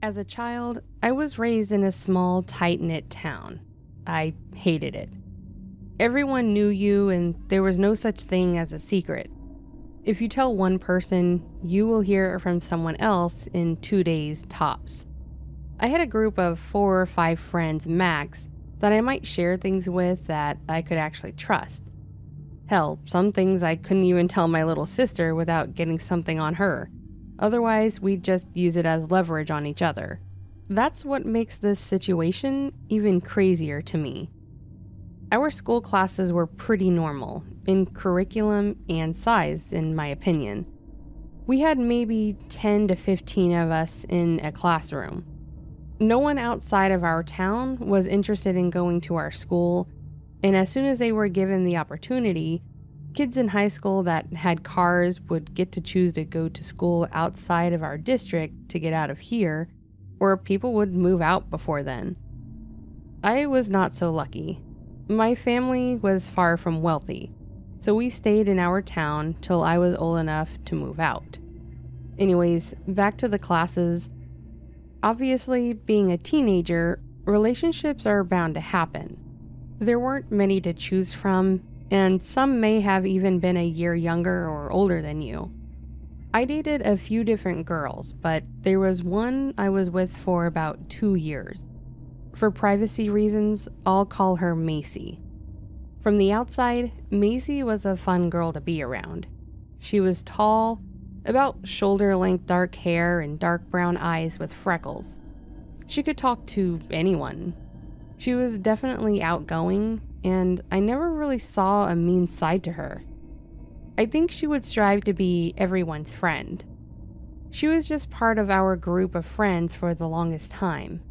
As a child, I was raised in a small, tight-knit town. I hated it. Everyone knew you, and there was no such thing as a secret. If you tell one person, you will hear it from someone else in 2 days tops. I had a group of 4 or 5 friends max that I might share things with that I could actually trust. Hell, some things I couldn't even tell my little sister without getting something on her. Otherwise, we'd just use it as leverage on each other. That's what makes this situation even crazier to me. Our school classes were pretty normal, in curriculum and size, in my opinion. We had maybe 10 to 15 of us in a classroom. No one outside of our town was interested in going to our school, and as soon as they were given the opportunity, kids in high school that had cars would get to choose to go to school outside of our district to get out of here, or people would move out before then. I was not so lucky. My family was far from wealthy, so we stayed in our town till I was old enough to move out. Anyways, back to the classes. Obviously, being a teenager, relationships are bound to happen. There weren't many to choose from, and some may have even been a year younger or older than you. I dated a few different girls, but there was one I was with for about 2 years. For privacy reasons, I'll call her Macy. From the outside, Macy was a fun girl to be around. She was tall, about shoulder-length dark hair and dark brown eyes with freckles. She could talk to anyone. She was definitely outgoing, and I never really saw a mean side to her. I think she would strive to be everyone's friend. She was just part of our group of friends for the longest time.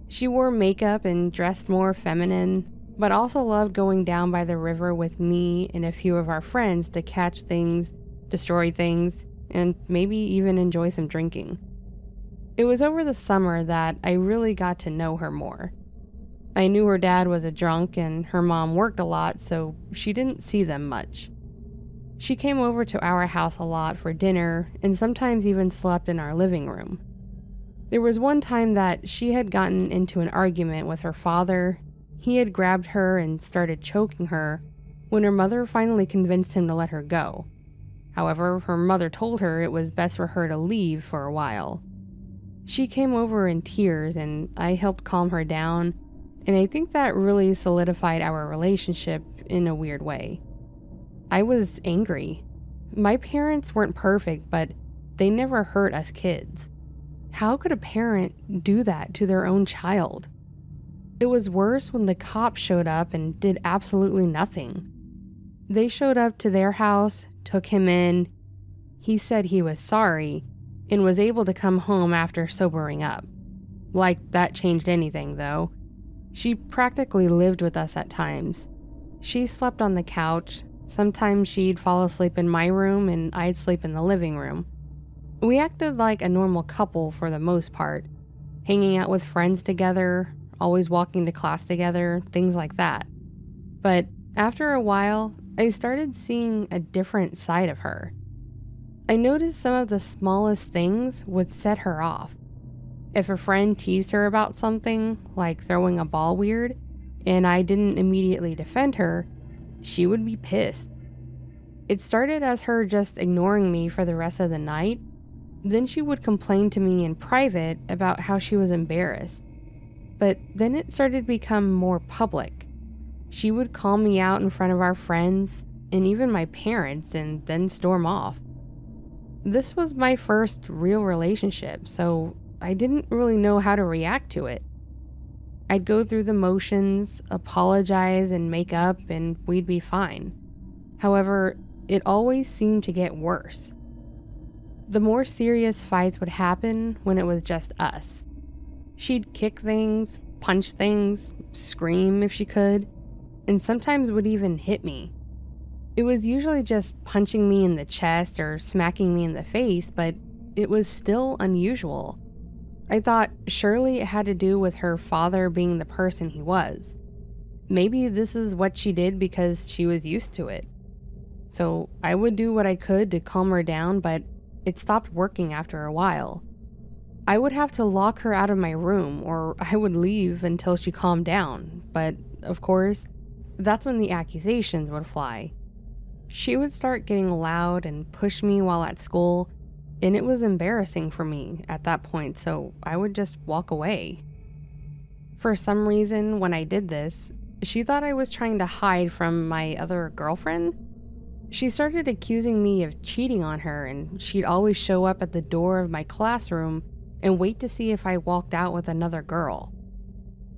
She wore makeup and dressed more feminine, but also loved going down by the river with me and a few of our friends to catch things, destroy things, and maybe even enjoy some drinking. It was over the summer that I really got to know her more. I knew her dad was a drunk and her mom worked a lot, so she didn't see them much. She came over to our house a lot for dinner and sometimes even slept in our living room. There was one time that she had gotten into an argument with her father. He had grabbed her and started choking her when her mother finally convinced him to let her go. However, her mother told her it was best for her to leave for a while. She came over in tears and I helped calm her down, and I think that really solidified our relationship in a weird way. I was angry. My parents weren't perfect, but they never hurt us kids. How could a parent do that to their own child? It was worse when the cops showed up and did absolutely nothing. They showed up to their house, took him in. He said he was sorry and was able to come home after sobering up. Like that changed anything, though. She practically lived with us at times. She slept on the couch. Sometimes she'd fall asleep in my room and I'd sleep in the living room. We acted like a normal couple for the most part, hanging out with friends together, always walking to class together, things like that. But after a while, I started seeing a different side of her. I noticed some of the smallest things would set her off. If a friend teased her about something, like throwing a ball weird, and I didn't immediately defend her, she would be pissed. It started as her just ignoring me for the rest of the night. Then she would complain to me in private about how she was embarrassed. But then it started to become more public. She would call me out in front of our friends and even my parents and then storm off. This was my first real relationship, so I didn't really know how to react to it. I'd go through the motions, apologize and make up, and we'd be fine. However, it always seemed to get worse. The more serious fights would happen when it was just us. She'd kick things, punch things, scream if she could, and sometimes would even hit me. It was usually just punching me in the chest or smacking me in the face, but it was still unusual. I thought surely it had to do with her father being the person he was. Maybe this is what she did because she was used to it. So I would do what I could to calm her down, but it stopped working after a while. I would have to lock her out of my room, or I would leave until she calmed down. But, of course, that's when the accusations would fly. She would start getting loud and push me while at school, and it was embarrassing for me at that point, so I would just walk away. For some reason, when I did this, she thought I was trying to hide from my other girlfriend. She started accusing me of cheating on her, and she'd always show up at the door of my classroom and wait to see if I walked out with another girl.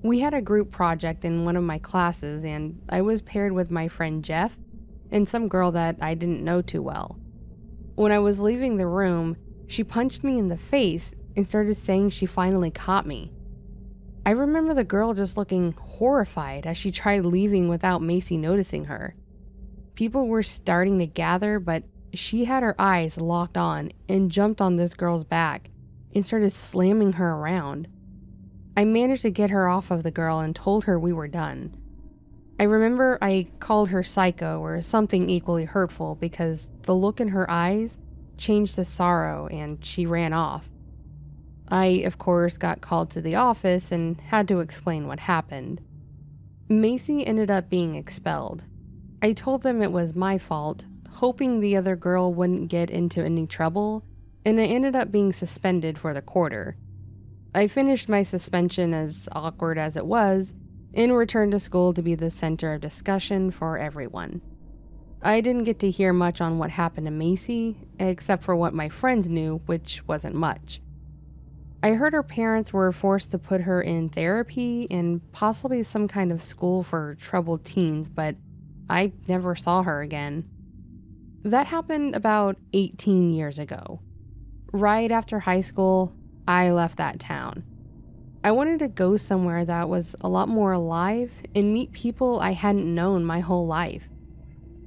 We had a group project in one of my classes, and I was paired with my friend Jeff and some girl that I didn't know too well. When I was leaving the room, she punched me in the face and started saying she finally caught me. I remember the girl just looking horrified as she tried leaving without Macy noticing her. People were starting to gather, but she had her eyes locked on and jumped on this girl's back and started slamming her around. I managed to get her off of the girl and told her we were done. I remember I called her psycho or something equally hurtful because the look in her eyes changed to sorrow and she ran off. I, of course, got called to the office and had to explain what happened. Macy ended up being expelled. I told them it was my fault, hoping the other girl wouldn't get into any trouble, and I ended up being suspended for the quarter. I finished my suspension, as awkward as it was, and returned to school to be the center of discussion for everyone. I didn't get to hear much on what happened to Macy, except for what my friends knew, which wasn't much. I heard her parents were forced to put her in therapy and possibly some kind of school for troubled teens, but I never saw her again. That happened about 18 years ago. Right after high school, I left that town. I wanted to go somewhere that was a lot more alive and meet people I hadn't known my whole life.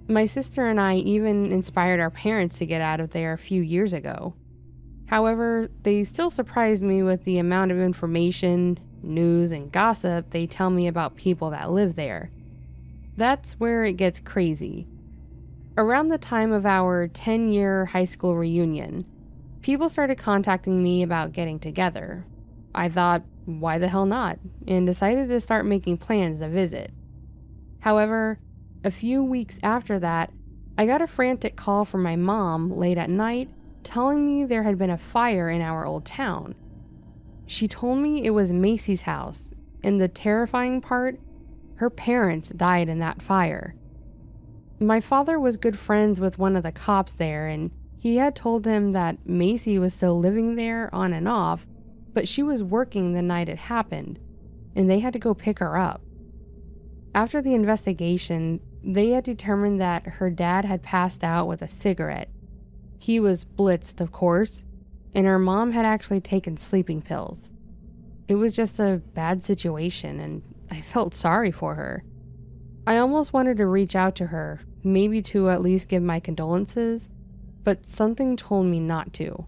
My sister and I even inspired our parents to get out of there a few years ago. However, they still surprise me with the amount of information, news, and gossip they tell me about people that live there. That's where it gets crazy. Around the time of our 10-year high school reunion, people started contacting me about getting together. I thought, why the hell not, and decided to start making plans to visit. However, a few weeks after that, I got a frantic call from my mom late at night telling me there had been a fire in our old town. She told me it was Macy's house, and the terrifying part, her parents died in that fire. My father was good friends with one of the cops there, and he had told him that Macy was still living there on and off, but she was working the night it happened, and they had to go pick her up. After the investigation, they had determined that her dad had passed out with a cigarette. He was blitzed, of course, and her mom had actually taken sleeping pills. It was just a bad situation, and I felt sorry for her. I almost wanted to reach out to her, maybe to at least give my condolences, but something told me not to.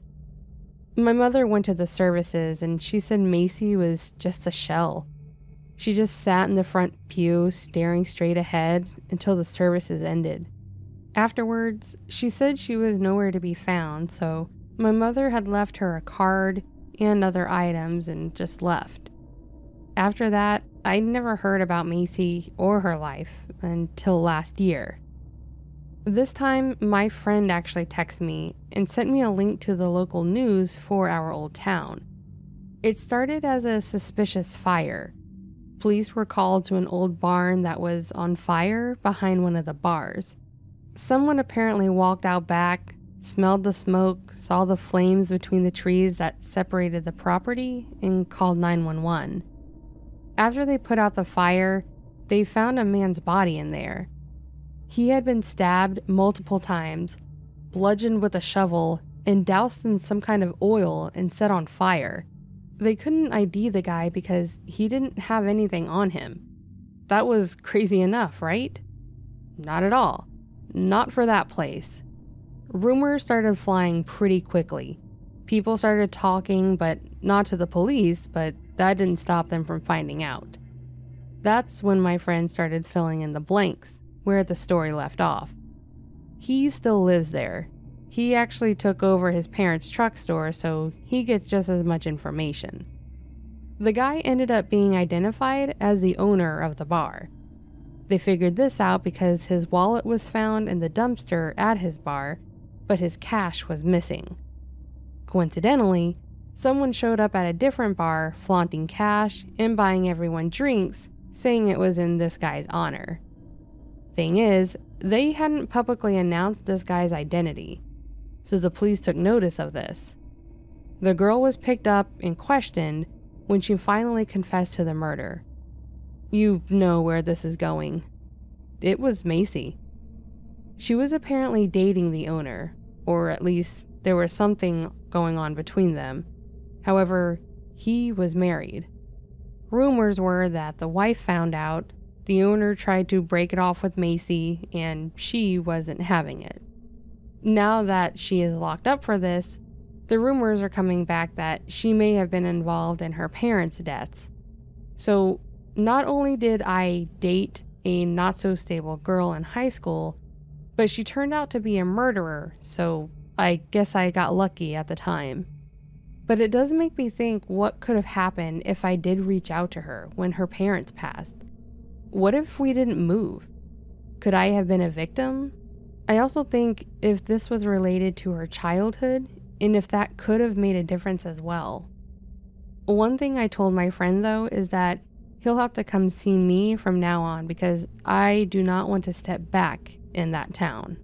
My mother went to the services, and she said Macy was just a shell. She just sat in the front pew, staring straight ahead until the services ended. Afterwards, she said she was nowhere to be found, so my mother had left her a card and other items and just left. After that, I never heard about Macy or her life until last year. This time, my friend actually texted me and sent me a link to the local news for our old town. It started as a suspicious fire. Police were called to an old barn that was on fire behind one of the bars. Someone apparently walked out back, smelled the smoke, saw the flames between the trees that separated the property, and called 911. After they put out the fire, they found a man's body in there. He had been stabbed multiple times, bludgeoned with a shovel, and doused in some kind of oil and set on fire. They couldn't ID the guy because he didn't have anything on him. That was crazy enough, right? Not at all. Not for that place. Rumors started flying pretty quickly. People started talking, but not to the police, but that didn't stop them from finding out. That's when my friend started filling in the blanks, where the story left off. He still lives there. he actually took over his parents' truck store, so he gets just as much information. The guy ended up being identified as the owner of the bar. They figured this out because his wallet was found in the dumpster at his bar, but his cash was missing. Coincidentally, someone showed up at a different bar flaunting cash and buying everyone drinks, saying it was in this guy's honor. Thing is, they hadn't publicly announced this guy's identity, so the police took notice of this. The girl was picked up and questioned when she finally confessed to the murder. You know where this is going. It was Macy. She was apparently dating the owner, or at least there was something going on between them. However, he was married. Rumors were that the wife found out, the owner tried to break it off with Macy, and she wasn't having it. Now that she is locked up for this, the rumors are coming back that she may have been involved in her parents' deaths. So, not only did I date a not-so-stable girl in high school, but she turned out to be a murderer, so I guess I got lucky at the time. But it does make me think what could have happened if I did reach out to her when her parents passed. What if we didn't move? Could I have been a victim? I also think if this was related to her childhood, and if that could have made a difference as well. One thing I told my friend, though, is that he'll have to come see me from now on because I do not want to step back in that town.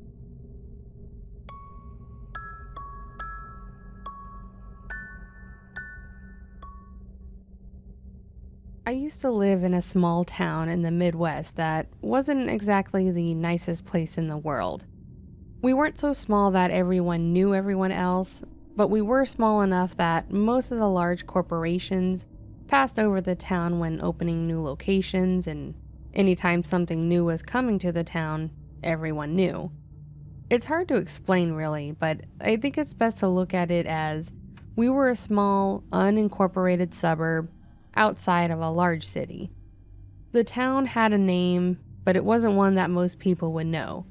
I used to live in a small town in the Midwest that wasn't exactly the nicest place in the world. We weren't so small that everyone knew everyone else, but we were small enough that most of the large corporations passed over the town when opening new locations, and anytime something new was coming to the town, everyone knew. It's hard to explain really, but I think it's best to look at it as we were a small, unincorporated suburb outside of a large city. The town had a name, but it wasn't one that most people would know,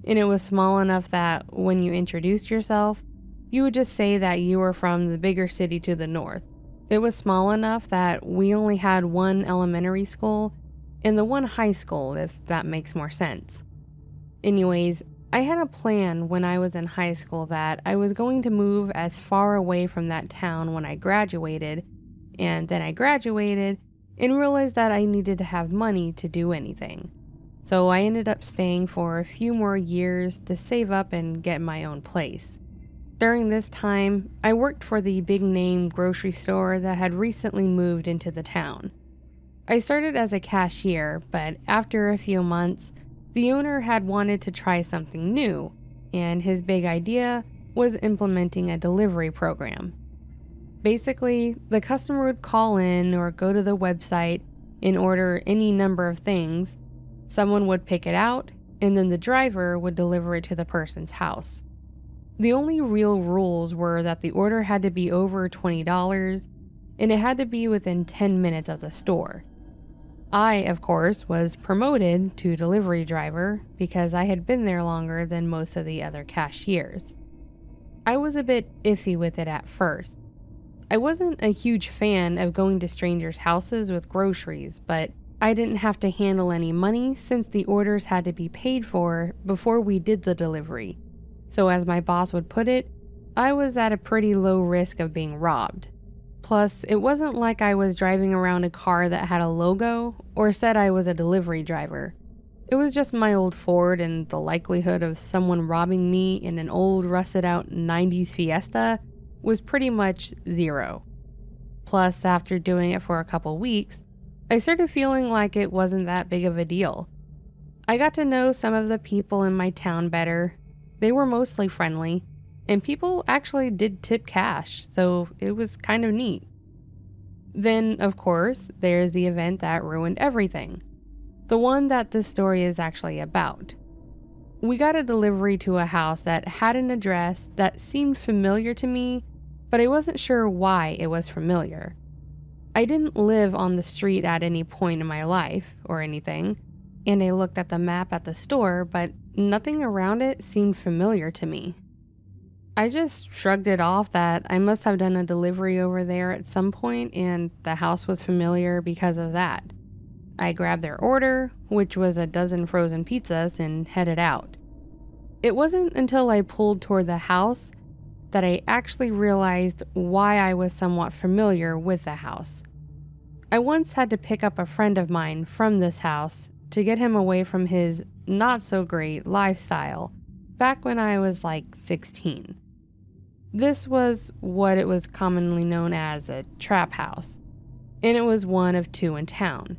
and it was small enough that when you introduced yourself, you would just say that you were from the bigger city to the north. It was small enough that we only had one elementary school and the one high school, if that makes more sense. Anyways, I had a plan when I was in high school that I was going to move as far away from that town when I graduated, and then I graduated and realized that I needed to have money to do anything. So I ended up staying for a few more years to save up and get my own place. During this time, I worked for the big-name grocery store that had recently moved into the town. I started as a cashier, but after a few months, the owner had wanted to try something new, and his big idea was implementing a delivery program. Basically, the customer would call in or go to the website and order any number of things, someone would pick it out, and then the driver would deliver it to the person's house. The only real rules were that the order had to be over $20 and it had to be within 10 minutes of the store. I, of course, was promoted to delivery driver because I had been there longer than most of the other cashiers. I was a bit iffy with it at first. I wasn't a huge fan of going to strangers' houses with groceries, but I didn't have to handle any money since the orders had to be paid for before we did the delivery. So as my boss would put it, I was at a pretty low risk of being robbed. Plus, it wasn't like I was driving around a car that had a logo or said I was a delivery driver. It was just my old Ford, and the likelihood of someone robbing me in an old rusted out 90s Fiesta was pretty much zero. Plus, after doing it for a couple weeks, I started feeling like it wasn't that big of a deal. I got to know some of the people in my town better. They were mostly friendly, and people actually did tip cash, so it was kind of neat. Then, of course, there's the event that ruined everything. The one that this story is actually about. We got a delivery to a house that had an address that seemed familiar to me, but I wasn't sure why it was familiar. I didn't live on the street at any point in my life or anything, and I looked at the map at the store, but nothing around it seemed familiar to me. I just shrugged it off that I must have done a delivery over there at some point and the house was familiar because of that. I grabbed their order, which was a dozen frozen pizzas, and headed out. It wasn't until I pulled toward the house that I actually realized why I was somewhat familiar with the house. I once had to pick up a friend of mine from this house to get him away from his not so great lifestyle back when I was like 16. This was what it was commonly known as a trap house, and it was one of two in town.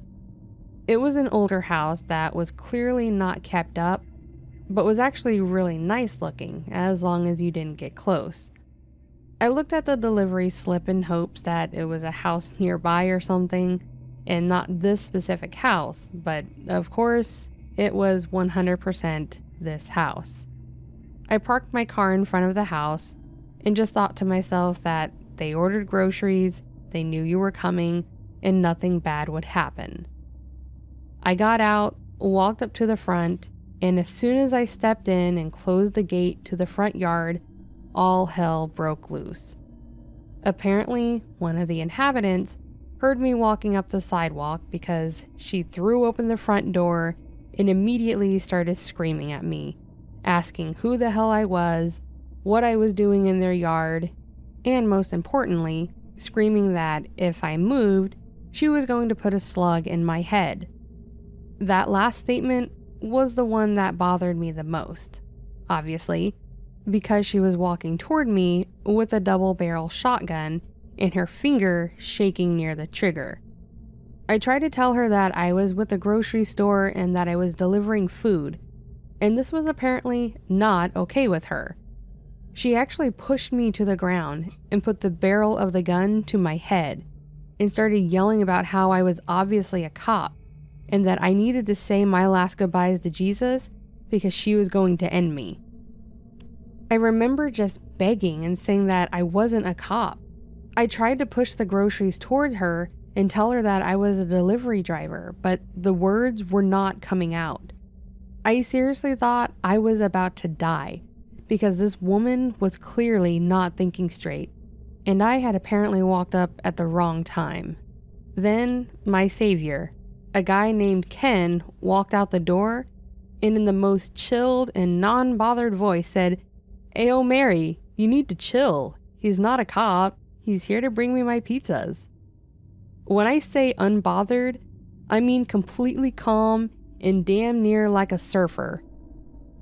It was an older house that was clearly not kept up, but was actually really nice looking as long as you didn't get close. I looked at the delivery slip in hopes that it was a house nearby or something, and not this specific house, but of course, it was 100% this house. I parked my car in front of the house and just thought to myself that they ordered groceries, they knew you were coming, and nothing bad would happen. I got out, walked up to the front, and as soon as I stepped in and closed the gate to the front yard, all hell broke loose. Apparently, one of the inhabitants heard me walking up the sidewalk because she threw open the front door and immediately started screaming at me, asking who the hell I was, what I was doing in their yard, and most importantly, screaming that if I moved, she was going to put a slug in my head. That last statement was the one that bothered me the most, obviously, because she was walking toward me with a double-barrel shotgun and her finger shaking near the trigger. I tried to tell her that I was with the grocery store and that I was delivering food, and this was apparently not okay with her. She actually pushed me to the ground and put the barrel of the gun to my head and started yelling about how I was obviously a cop and that I needed to say my last goodbyes to Jesus because she was going to end me. I remember just begging and saying that I wasn't a cop. I tried to push the groceries towards her and tell her that I was a delivery driver, but the words were not coming out. I seriously thought I was about to die because this woman was clearly not thinking straight, and I had apparently walked up at the wrong time. Then, my savior, a guy named Ken, walked out the door and in the most chilled and non-bothered voice said, "Ayo, Mary, you need to chill. He's not a cop. He's here to bring me my pizzas." When I say unbothered, I mean completely calm and damn near like a surfer.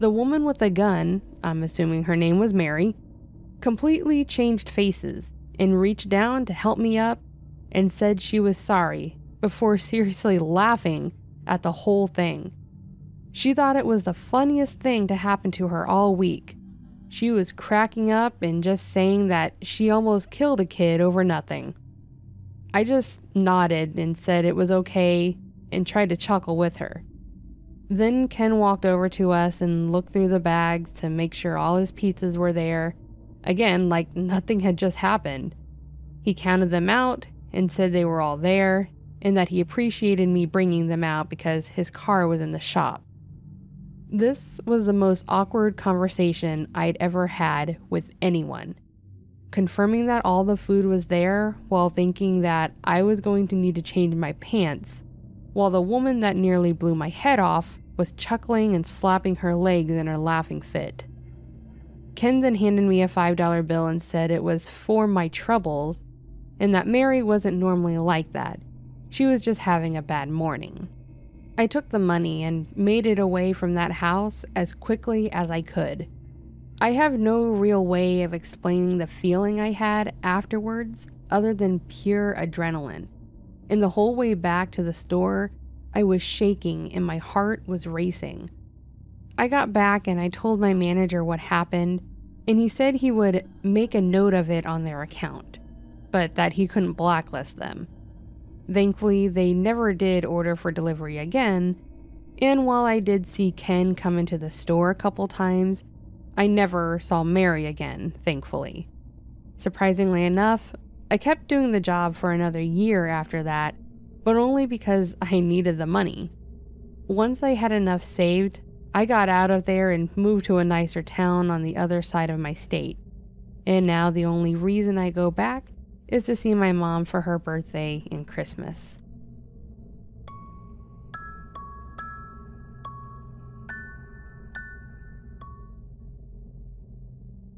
The woman with the gun, I'm assuming her name was Mary, completely changed faces and reached down to help me up and said she was sorry before seriously laughing at the whole thing. She thought it was the funniest thing to happen to her all week. She was cracking up and just saying that she almost killed a kid over nothing. I just nodded and said it was okay and tried to chuckle with her. Then Ken walked over to us and looked through the bags to make sure all his pizzas were there. Again, like nothing had just happened. He counted them out and said they were all there and that he appreciated me bringing them out because his car was in the shop. This was the most awkward conversation I'd ever had with anyone. Confirming that all the food was there while thinking that I was going to need to change my pants, while the woman that nearly blew my head off was chuckling and slapping her legs in her laughing fit. Ken then handed me a $5 bill and said it was for my troubles and that Mary wasn't normally like that. She was just having a bad morning. I took the money and made it away from that house as quickly as I could. I have no real way of explaining the feeling I had afterwards other than pure adrenaline. And the whole way back to the store, I was shaking and my heart was racing. I got back and I told my manager what happened, and he said he would make a note of it on their account, but that he couldn't blacklist them. Thankfully, they never did order for delivery again, and while I did see Ken come into the store a couple times, I never saw Mary again, thankfully. Surprisingly enough, I kept doing the job for another year after that, but only because I needed the money. Once I had enough saved, I got out of there and moved to a nicer town on the other side of my state. And now the only reason I go back is to see my mom for her birthday and Christmas.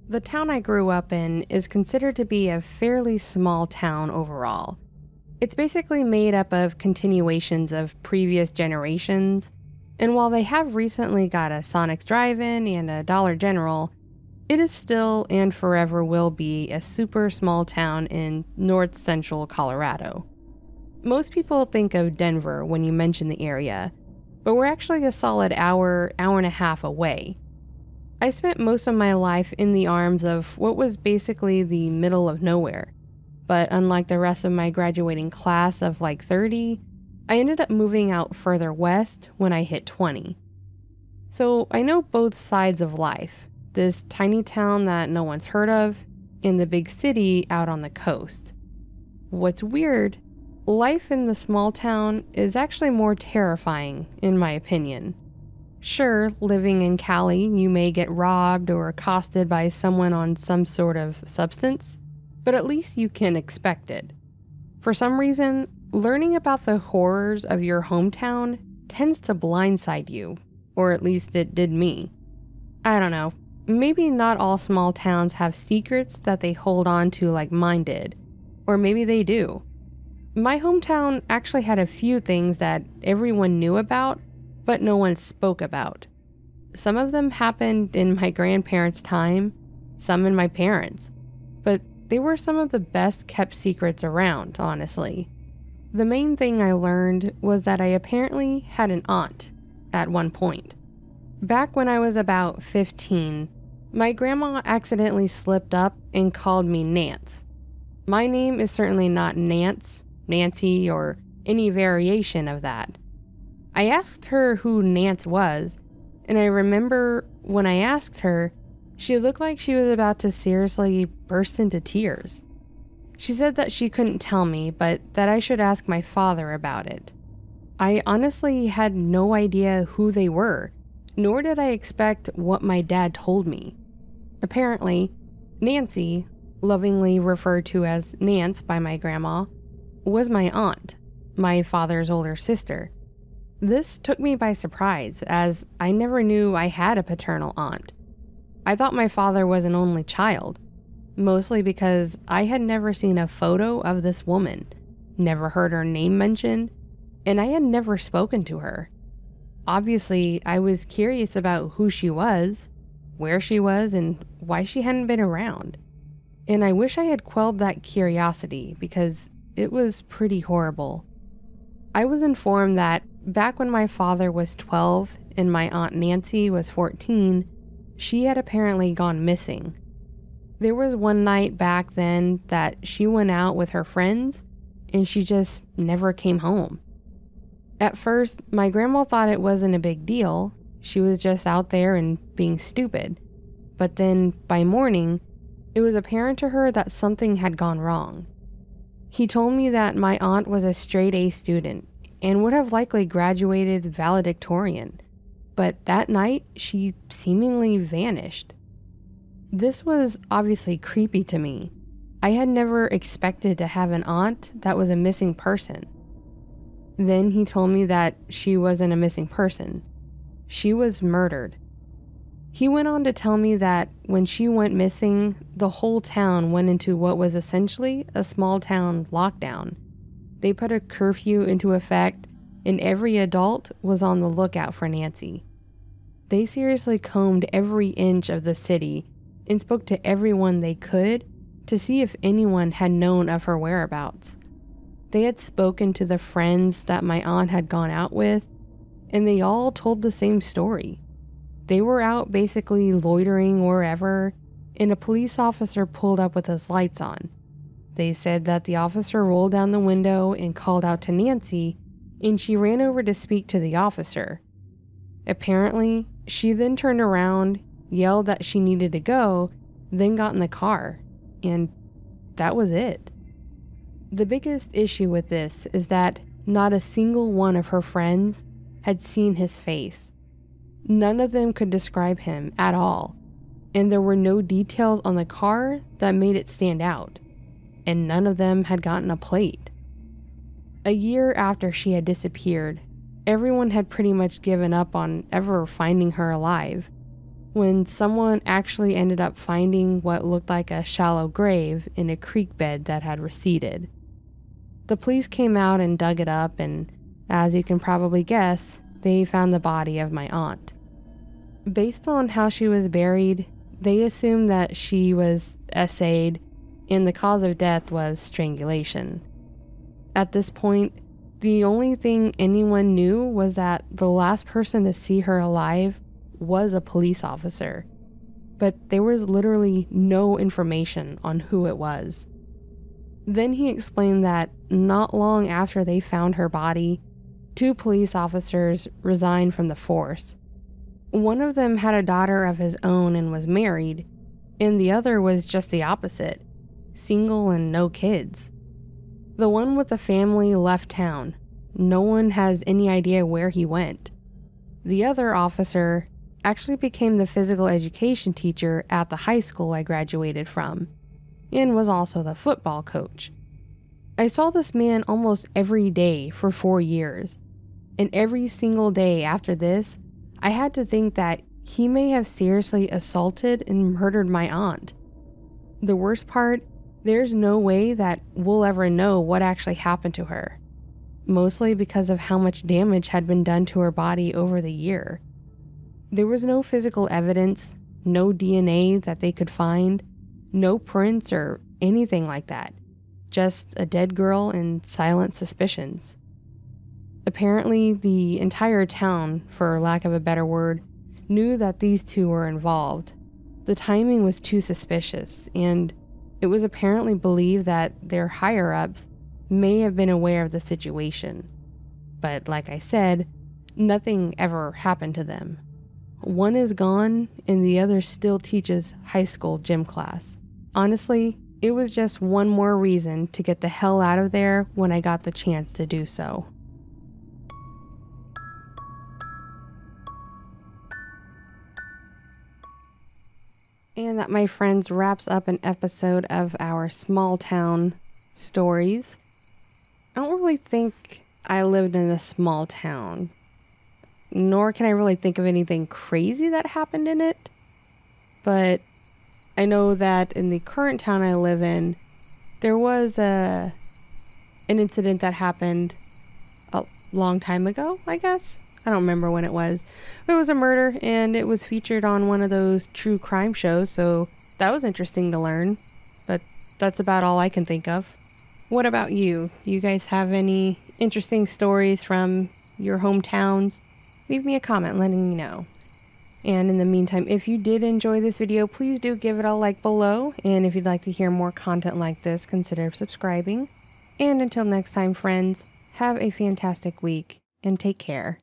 The town I grew up in is considered to be a fairly small town overall. It's basically made up of continuations of previous generations, and while they have recently got a Sonic's Drive-In and a Dollar General, it is still and forever will be a super small town in north central Colorado. Most people think of Denver when you mention the area, but we're actually a solid hour and a half away. I spent most of my life in the arms of what was basically the middle of nowhere, but unlike the rest of my graduating class of like 30, I ended up moving out further west when I hit 20. So I know both sides of life, this tiny town that no one's heard of, and the big city out on the coast. What's weird, life in the small town is actually more terrifying, in my opinion. Sure, living in Cali, you may get robbed or accosted by someone on some sort of substance, but at least you can expect it. For some reason, learning about the horrors of your hometown tends to blindside you, or at least it did me. I don't know, maybe not all small towns have secrets that they hold on to like mine did, or maybe they do. My hometown actually had a few things that everyone knew about, but no one spoke about. Some of them happened in my grandparents' time, some in my parents', but they were some of the best kept secrets around, honestly. The main thing I learned was that I apparently had an aunt at one point. Back when I was about 15, my grandma accidentally slipped up and called me Nance. My name is certainly not Nance, Nancy, or any variation of that. I asked her who Nance was, and I remember when I asked her, she looked like she was about to seriously burst into tears. She said that she couldn't tell me, but that I should ask my father about it. I honestly had no idea who they were, nor did I expect what my dad told me. Apparently, Nancy, lovingly referred to as Nance by my grandma, was my aunt, my father's older sister. This took me by surprise, as I never knew I had a paternal aunt. I thought my father was an only child, mostly because I had never seen a photo of this woman, never heard her name mentioned, and I had never spoken to her. Obviously, I was curious about who she was, where she was, and why she hadn't been around. And I wish I had quelled that curiosity, because it was pretty horrible. I was informed that back when my father was 12 and my Aunt Nancy was 14, she had apparently gone missing. There was one night back then that she went out with her friends and she just never came home. At first, my grandma thought it wasn't a big deal. She was just out there and being stupid. But then, by morning, it was apparent to her that something had gone wrong. He told me that my aunt was a straight A student and would have likely graduated valedictorian, but that night she seemingly vanished. This was obviously creepy to me. I had never expected to have an aunt that was a missing person. Then he told me that she wasn't a missing person. She was murdered. He went on to tell me that when she went missing, the whole town went into what was essentially a small town lockdown. They put a curfew into effect, and every adult was on the lookout for Nancy. They seriously combed every inch of the city and spoke to everyone they could to see if anyone had known of her whereabouts. They had spoken to the friends that my aunt had gone out with, and they all told the same story. They were out basically loitering wherever, and a police officer pulled up with his lights on. They said that the officer rolled down the window and called out to Nancy, and she ran over to speak to the officer. Apparently, she then turned around, yelled that she needed to go, then got in the car, and that was it. The biggest issue with this is that not a single one of her friends had seen his face. None of them could describe him at all. and there were no details on the car that made it stand out, and none of them had gotten a plate. A year after she had disappeared, everyone had pretty much given up on ever finding her alive, when someone actually ended up finding what looked like a shallow grave in a creek bed that had receded. The police came out and dug it up, and as you can probably guess, they found the body of my aunt. Based on how she was buried, they assumed that she was essayed and the cause of death was strangulation. At this point, the only thing anyone knew was that the last person to see her alive was a police officer, but there was literally no information on who it was. Then he explained that not long after they found her body, 2 police officers resigned from the force. One of them had a daughter of his own and was married, and the other was just the opposite, single and no kids. The one with the family left town. No one has any idea where he went. The other officer actually became the physical education teacher at the high school I graduated from, and was also the football coach. I saw this man almost every day for 4 years, and every single day after this, I had to think that he may have seriously assaulted and murdered my aunt. The worst part, there's no way that we'll ever know what actually happened to her, mostly because of how much damage had been done to her body over the year. There was no physical evidence, no DNA that they could find, no prints or anything like that, just a dead girl and silent suspicions. Apparently, the entire town, for lack of a better word, knew that these 2 were involved. The timing was too suspicious, and it was apparently believed that their higher-ups may have been aware of the situation. But like I said, nothing ever happened to them. One is gone, and the other still teaches high school gym class. Honestly, it was just one more reason to get the hell out of there when I got the chance to do so. And that, my friends, wraps up an episode of our small town stories. I don't really think I lived in a small town, nor can I really think of anything crazy that happened in it. But I know that in the current town I live in, there was an incident that happened a long time ago, I guess. I don't remember when it was. But it was a murder, and it was featured on one of those true crime shows, so that was interesting to learn. But that's about all I can think of. What about you? Do you guys have any interesting stories from your hometowns? Leave me a comment letting me know. And in the meantime, if you did enjoy this video, please do give it a like below. And if you'd like to hear more content like this, consider subscribing. And until next time, friends, have a fantastic week and take care.